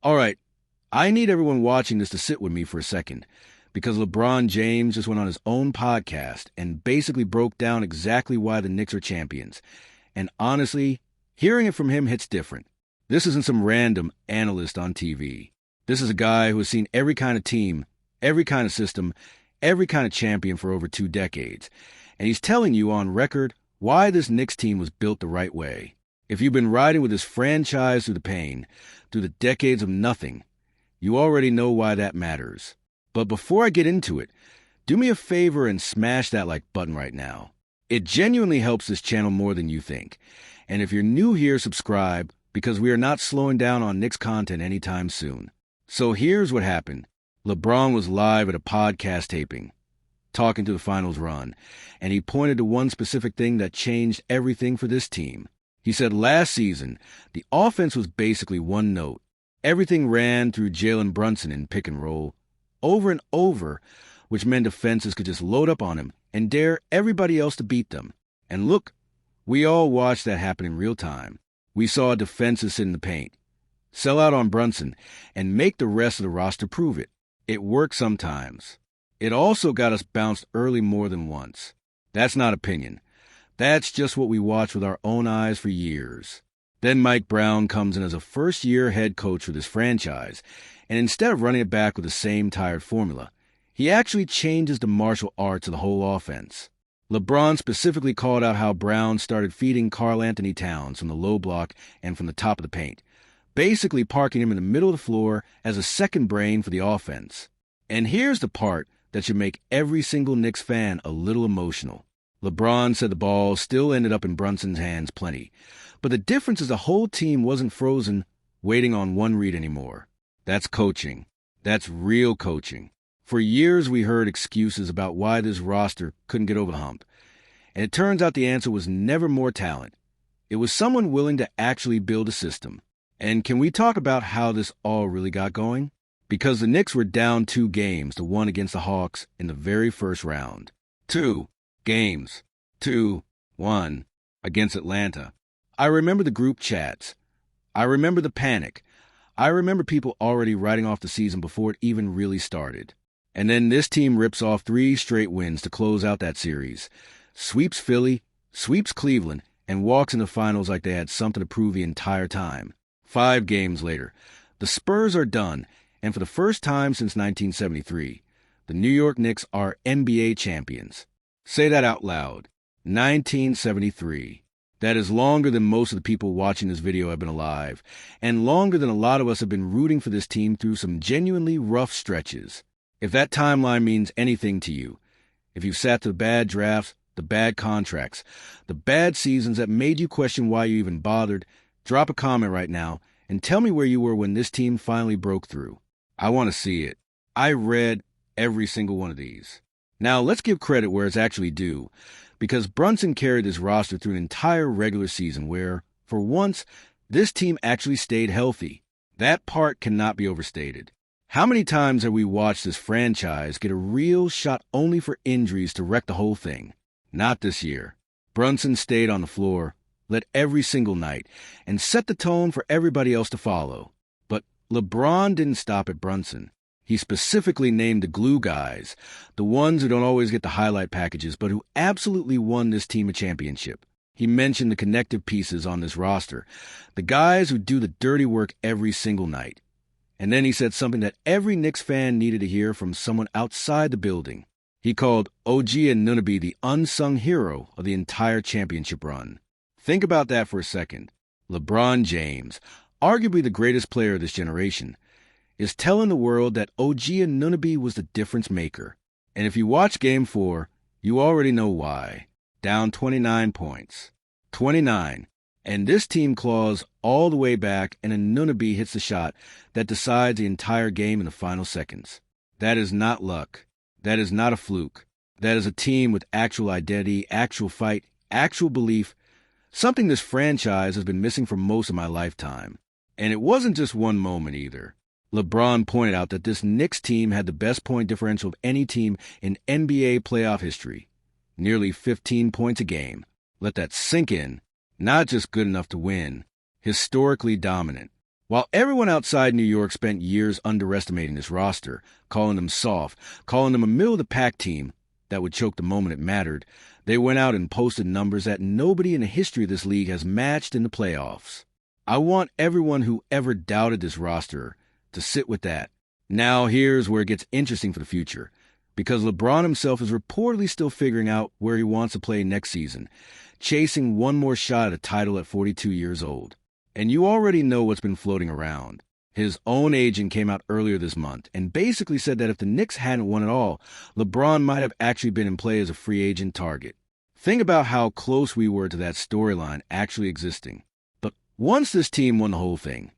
All right, I need everyone watching this to sit with me for a second, because LeBron James just went on his own podcast and basically broke down exactly why the Knicks are champions. And honestly, hearing it from him hits different. This isn't some random analyst on TV. This is a guy who has seen every kind of team, every kind of system, every kind of champion for over 2 decades. And he's telling you on record why this Knicks team was built the right way. If you've been riding with this franchise through the pain, through the decades of nothing, you already know why that matters. But before I get into it, do me a favor and smash that like button right now. It genuinely helps this channel more than you think. And if you're new here, subscribe, because we are not slowing down on Knicks content anytime soon. So here's what happened. LeBron was live at a podcast taping, talking to the finals run, and he pointed to one specific thing that changed everything for this team. He said last season, the offense was basically one note. Everything ran through Jalen Brunson in pick and roll, over and over, which meant defenses could just load up on him and dare everybody else to beat them. And look, we all watched that happen in real time. We saw defenses sit in the paint, sell out on Brunson, and make the rest of the roster prove it. It worked sometimes. It also got us bounced early more than once. That's not opinion. That's just what we watched with our own eyes for years. Then Mike Brown comes in as a first-year head coach for this franchise, and instead of running it back with the same tired formula, he actually changes the martial arts of the whole offense. LeBron specifically called out how Brown started feeding Karl Anthony Towns from the low block and from the top of the paint, basically parking him in the middle of the floor as a second brain for the offense. And here's the part that should make every single Knicks fan a little emotional. LeBron said the ball still ended up in Brunson's hands plenty, but the difference is the whole team wasn't frozen, waiting on one read anymore. That's coaching. That's real coaching. For years we heard excuses about why this roster couldn't get over the hump, and it turns out the answer was never more talent. It was someone willing to actually build a system. And can we talk about how this all really got going? Because the Knicks were down 2 games to 1 against the Hawks in the very first round. 2 games. 2-1 against Atlanta. I remember the group chats. I remember the panic. I remember people already writing off the season before it even really started. And then this team rips off 3 straight wins to close out that series. Sweeps Philly, sweeps Cleveland, and walks in the finals like they had something to prove the entire time. 5 games later, the Spurs are done, and for the first time since 1973, the New York Knicks are NBA champions. Say that out loud. 1973. That is longer than most of the people watching this video have been alive, and longer than a lot of us have been rooting for this team through some genuinely rough stretches. If that timeline means anything to you, if you've sat through the bad drafts, the bad contracts, the bad seasons that made you question why you even bothered, drop a comment right now and tell me where you were when this team finally broke through. I want to see it. I read every single one of these. Now, let's give credit where it's actually due, because Brunson carried this roster through an entire regular season where, for once, this team actually stayed healthy. That part cannot be overstated. How many times have we watched this franchise get a real shot only for injuries to wreck the whole thing? Not this year. Brunson stayed on the floor, led every single night, and set the tone for everybody else to follow. But LeBron didn't stop at Brunson. He specifically named the glue guys, the ones who don't always get the highlight packages, but who absolutely won this team a championship. He mentioned the connective pieces on this roster, the guys who do the dirty work every single night. And then he said something that every Knicks fan needed to hear from someone outside the building. He called OG Anunoby the unsung hero of the entire championship run. Think about that for a second. LeBron James, arguably the greatest player of this generation, is telling the world that OG Anunoby was the difference maker. And if you watch Game 4, you already know why. Down 29 points. 29. And this team claws all the way back, and Anunoby hits the shot that decides the entire game in the final seconds. That is not luck. That is not a fluke. That is a team with actual identity, actual fight, actual belief, something this franchise has been missing for most of my lifetime. And it wasn't just one moment either. LeBron pointed out that this Knicks team had the best point differential of any team in NBA playoff history. Nearly 15 points a game. Let that sink in. Not just good enough to win. Historically dominant. While everyone outside New York spent years underestimating this roster, calling them soft, calling them a middle-of-the-pack team that would choke the moment it mattered, they went out and posted numbers that nobody in the history of this league has matched in the playoffs. I want everyone who ever doubted this roster to sit with that. Now here's where it gets interesting for the future, because LeBron himself is reportedly still figuring out where he wants to play next season, chasing one more shot at a title at 42 years old. And you already know what's been floating around. His own agent came out earlier this month and basically said that if the Knicks hadn't won at all, LeBron might have actually been in play as a free agent target. Think about how close we were to that storyline actually existing. But once this team won the whole thing,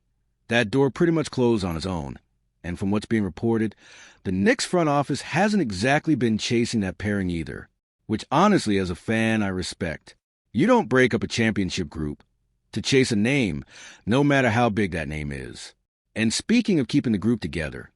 that door pretty much closed on its own. And from what's being reported, the Knicks front office hasn't exactly been chasing that pairing either, which honestly, as a fan, I respect. You don't break up a championship group to chase a name, no matter how big that name is. And speaking of keeping the group together,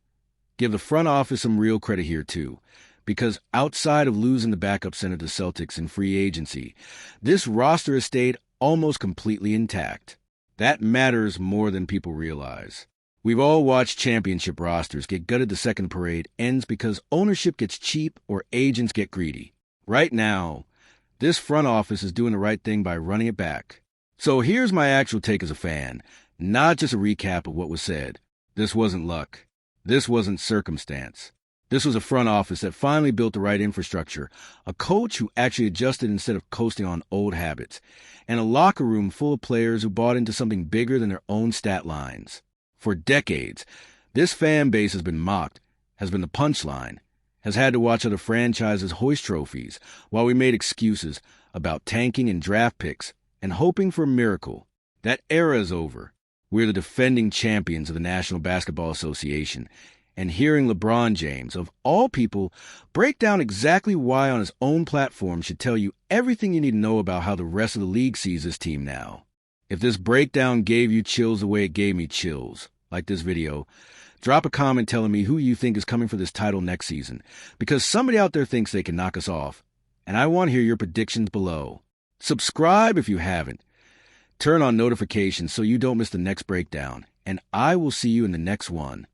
give the front office some real credit here too, because outside of losing the backup center to Celtics in free agency, this roster has stayed almost completely intact. That matters more than people realize. We've all watched championship rosters get gutted the second parade ends because ownership gets cheap or agents get greedy. Right now, this front office is doing the right thing by running it back. So here's my actual take as a fan, not just a recap of what was said. This wasn't luck. This wasn't circumstance. This was a front office that finally built the right infrastructure, a coach who actually adjusted instead of coasting on old habits, and a locker room full of players who bought into something bigger than their own stat lines. For decades, this fan base has been mocked, has been the punchline, has had to watch other franchises hoist trophies while we made excuses about tanking and draft picks and hoping for a miracle. That era is over. We're the defending champions of the National Basketball Association, and hearing LeBron James, of all people, break down exactly why on his own platform should tell you everything you need to know about how the rest of the league sees this team now. If this breakdown gave you chills the way it gave me chills, like this video, drop a comment telling me who you think is coming for this title next season, because somebody out there thinks they can knock us off, and I want to hear your predictions below. Subscribe if you haven't. Turn on notifications so you don't miss the next breakdown, and I will see you in the next one.